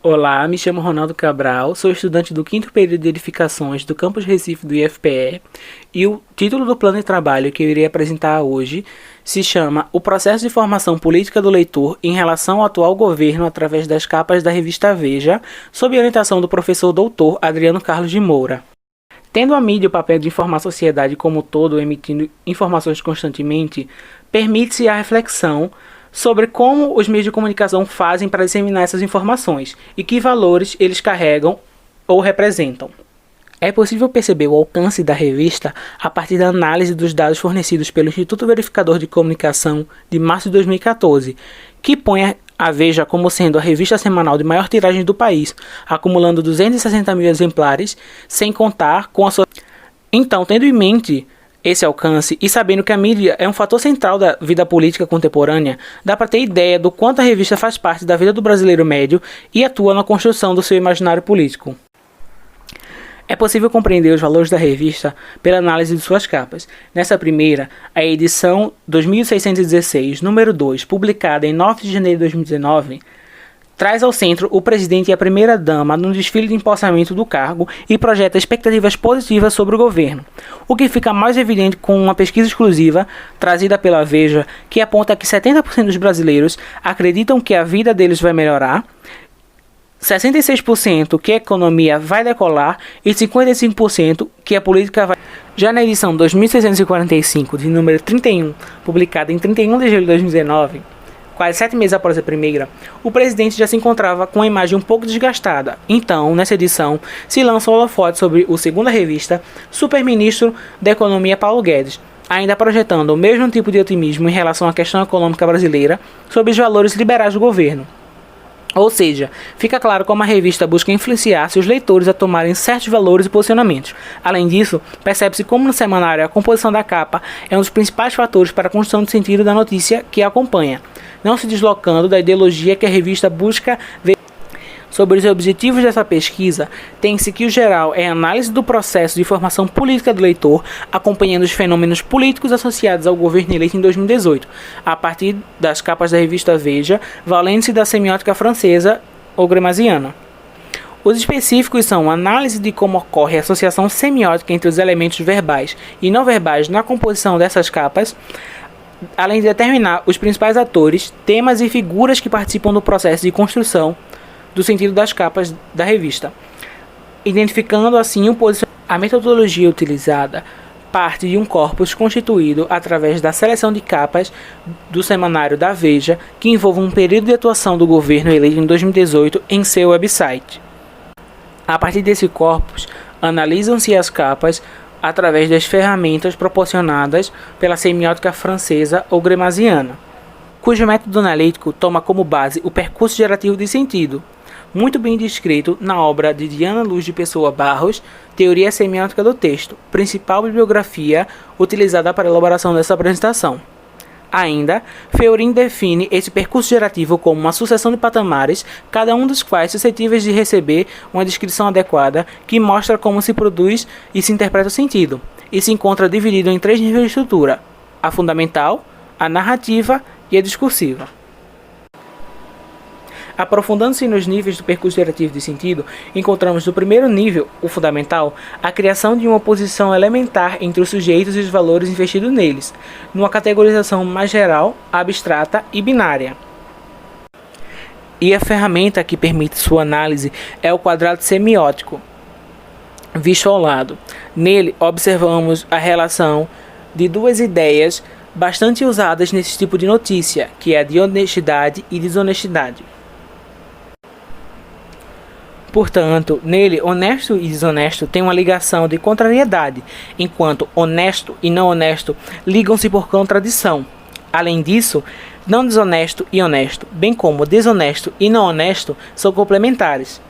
Olá, me chamo Ronaldo Cabral, sou estudante do 5º período de Edificações do Campus Recife do IFPE e o título do plano de trabalho que eu irei apresentar hoje se chama O Processo de Formação Política do Leitor em relação ao atual governo através das capas da revista Veja, sob orientação do professor doutor Adriano Carlos de Moura. Tendo a mídia o papel de informar a sociedade como um todo, emitindo informações constantemente, permite-se a reflexão sobre como os meios de comunicação fazem para disseminar essas informações e que valores eles carregam ou representam. É possível perceber o alcance da revista a partir da análise dos dados fornecidos pelo Instituto Verificador de Comunicação de março de 2014, que põe a Veja como sendo a revista semanal de maior tiragem do país, acumulando 260 mil exemplares, sem contar com a sua... Então, tendo em mente esse alcance e sabendo que a mídia é um fator central da vida política contemporânea, dá para ter ideia do quanto a revista faz parte da vida do brasileiro médio e atua na construção do seu imaginário político. É possível compreender os valores da revista pela análise de suas capas. Nessa primeira, a edição 2616, número 2, publicada em 9 de janeiro de 2019, traz ao centro o presidente e a primeira-dama no desfile de empossamento do cargo e projeta expectativas positivas sobre o governo, o que fica mais evidente com uma pesquisa exclusiva trazida pela Veja, que aponta que 70% dos brasileiros acreditam que a vida deles vai melhorar, 66% que a economia vai decolar e 55% que a política vai... Já na edição 2645, de número 31, publicada em 31 de julho de 2019, quase 7 meses após a primeira, o presidente já se encontrava com a imagem um pouco desgastada. Então, nessa edição, se lança o holofote sobre o segunda revista, Superministro da Economia Paulo Guedes, ainda projetando o mesmo tipo de otimismo em relação à questão econômica brasileira sobre os valores liberais do governo. Ou seja, fica claro como a revista busca influenciar seus leitores a tomarem certos valores e posicionamentos. Além disso, percebe-se como no semanário a composição da capa é um dos principais fatores para a construção do sentido da notícia que a acompanha, não se deslocando da ideologia que a revista busca ver. Sobre os objetivos dessa pesquisa, tem-se que o geral é a análise do processo de formação política do leitor, acompanhando os fenômenos políticos associados ao governo eleito em 2018, a partir das capas da revista Veja, valendo-se da semiótica francesa ou gremaziana. Os específicos são a análise de como ocorre a associação semiótica entre os elementos verbais e não verbais na composição dessas capas, além de determinar os principais atores, temas e figuras que participam do processo de construção do sentido das capas da revista, identificando assim o posicionamento. A metodologia utilizada parte de um corpus constituído através da seleção de capas do semanário da Veja, que envolve um período de atuação do governo eleito em 2018 em seu website. A partir desse corpus, analisam-se as capas através das ferramentas proporcionadas pela semiótica francesa ou gremaziana, cujo método analítico toma como base o percurso gerativo de sentido, muito bem descrito na obra de Diana Luz de Pessoa Barros, Teoria Semiótica do Texto, principal bibliografia utilizada para a elaboração dessa apresentação. Ainda, Feurin define esse percurso gerativo como uma sucessão de patamares, cada um dos quais suscetíveis de receber uma descrição adequada que mostra como se produz e se interpreta o sentido, e se encontra dividido em 3 níveis de estrutura: a fundamental, a narrativa e a discursiva. Aprofundando-se nos níveis do percurso gerativo de sentido, encontramos no primeiro nível, o fundamental, a criação de uma posição elementar entre os sujeitos e os valores investidos neles, numa categorização mais geral, abstrata e binária. E a ferramenta que permite sua análise é o quadrado semiótico, visto ao lado. Nele, observamos a relação de duas ideias bastante usadas nesse tipo de notícia, que é a de honestidade e desonestidade. Portanto, nele, honesto e desonesto têm uma ligação de contrariedade, enquanto honesto e não honesto ligam-se por contradição. Além disso, não desonesto e honesto, bem como desonesto e não honesto, são complementares.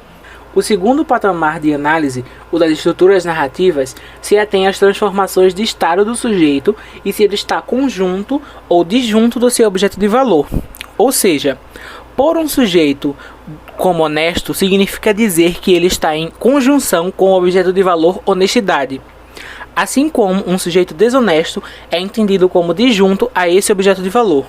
O segundo patamar de análise, o das estruturas narrativas, se atém às transformações de estado do sujeito e se ele está conjunto ou disjunto do seu objeto de valor. Ou seja, por um sujeito como honesto significa dizer que ele está em conjunção com o objeto de valor honestidade, assim como um sujeito desonesto é entendido como disjunto a esse objeto de valor.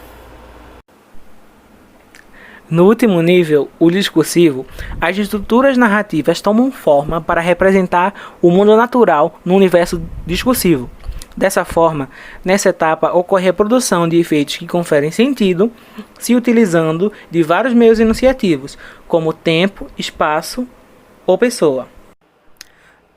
No último nível, o discursivo, as estruturas narrativas tomam forma para representar o mundo natural no universo discursivo. Dessa forma, nessa etapa ocorre a produção de efeitos que conferem sentido, se utilizando de vários meios enunciativos, como tempo, espaço ou pessoa.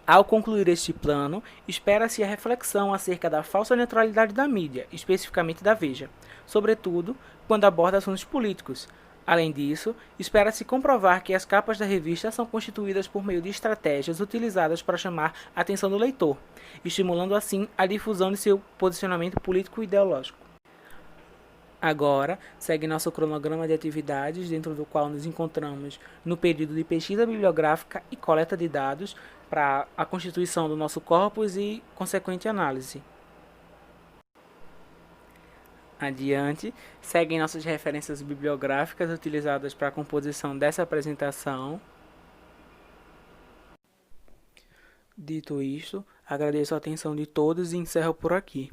Ao concluir este plano, espera-se a reflexão acerca da falsa neutralidade da mídia, especificamente da Veja, sobretudo quando aborda assuntos políticos. Além disso, espera-se comprovar que as capas da revista são constituídas por meio de estratégias utilizadas para chamar a atenção do leitor, estimulando assim a difusão de seu posicionamento político e ideológico. Agora, segue nosso cronograma de atividades, dentro do qual nos encontramos no período de pesquisa bibliográfica e coleta de dados para a constituição do nosso corpus e consequente análise. Adiante, seguem nossas referências bibliográficas utilizadas para a composição dessa apresentação. Dito isto, agradeço a atenção de todos e encerro por aqui.